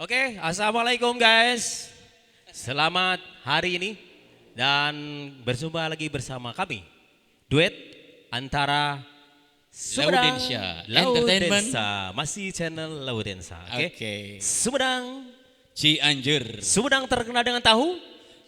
Oke, assalamualaikum guys. Selamat hari ini dan berjumpa lagi bersama kami. Duet antara Sumedang Laudensia Laudensa, Entertainment. masih channel Laudensa. Oke. Sumedang, Cianjur. Sumedang terkenal dengan tahu.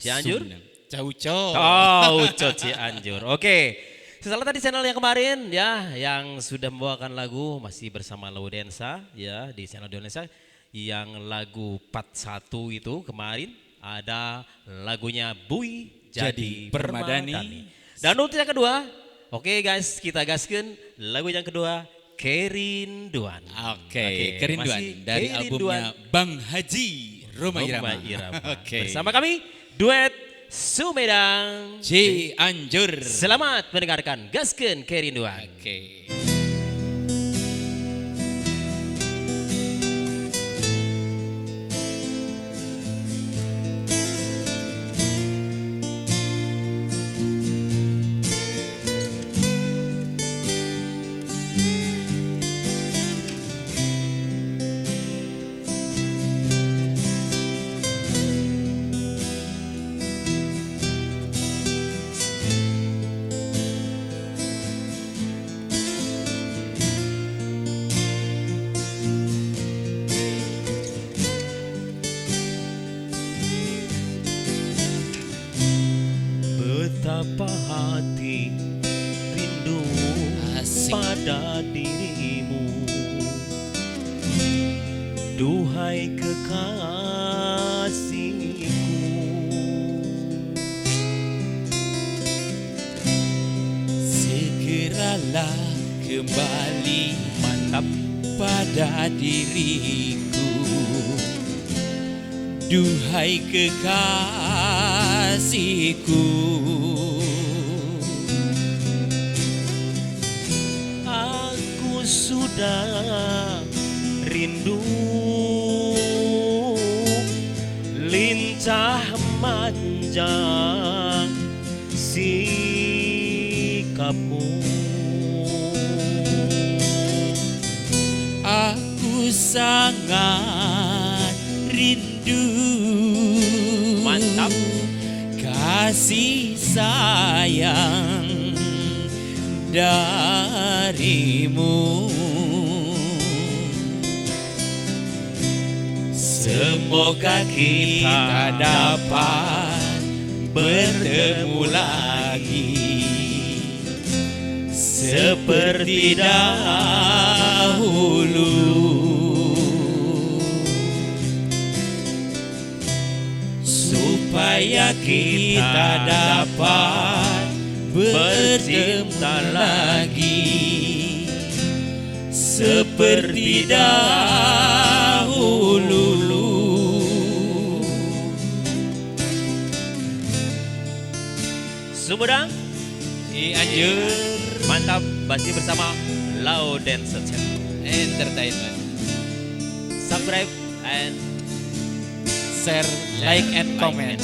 Cianjur, Sumedang. Cauco. tahu Cianjur. Oke. Setelah tadi channel yang kemarin ya, yang sudah membawakan lagu masih bersama Laudensa ya di channel Laudensa. Yang lagu part 1 itu kemarin ada lagunya Bui Jadi Permadani. Dan untuk yang kedua, oke guys, kita gaskan lagu yang kedua Kerinduan. Oke, Kerinduan masih dari Kerinduan. albumnya Bang Haji Roma Roma Irama. Irama. Oke. Bersama kami duet Sumedang. Cianjur. Selamat mendengarkan gaskan Kerinduan. Oke. Betapa hati rindu Asik. pada dirimu, duhai kekasihku. Segeralah kembali Mantap. pada diriku, duhai kekasihku. Aku sudah rindu, lincah manja sikapmu. Aku sangat rindu. Mantap. Kasih sayang darimu. Semoga kita dapat bertemu lagi seperti dahulu, supaya kita dapat bercinta lagi seperti dahulu. Sumedang Cianjur mantap, masih bersama Laudensa Channel. Entertainment. Subscribe and Share, like, and comment.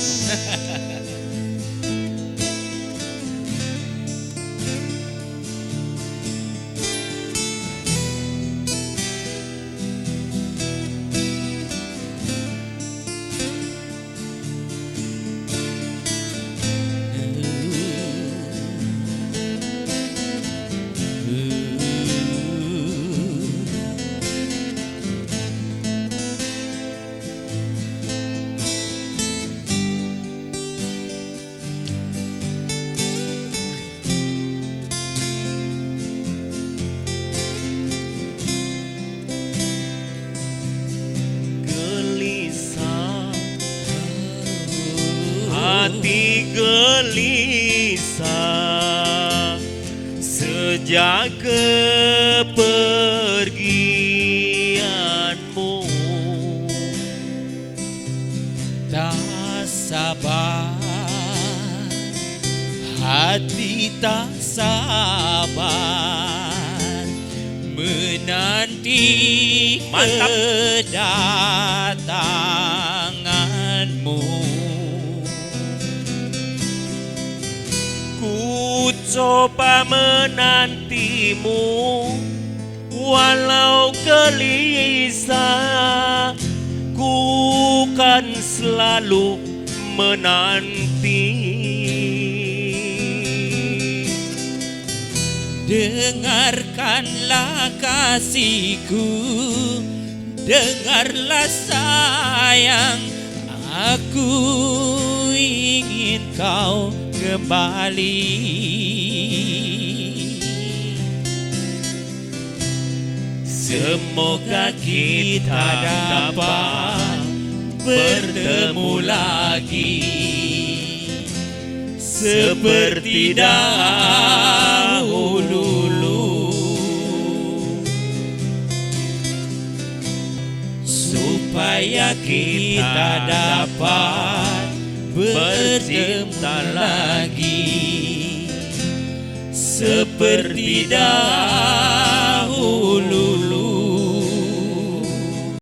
gelisah, hati gelisah sejak kepergianmu. Tak sabar, hati tak sabar menanti Mantap. kedatanganmu. Ku coba menantimu walau gelisah, ku akan selalu menanti. Dengarkanlah kasihku, dengarlah sayang, aku ingin kau kembali. Semoga kita dapat bertemu lagi seperti dahulu. Supaya kita dapat bercinta lagi seperti dahulu.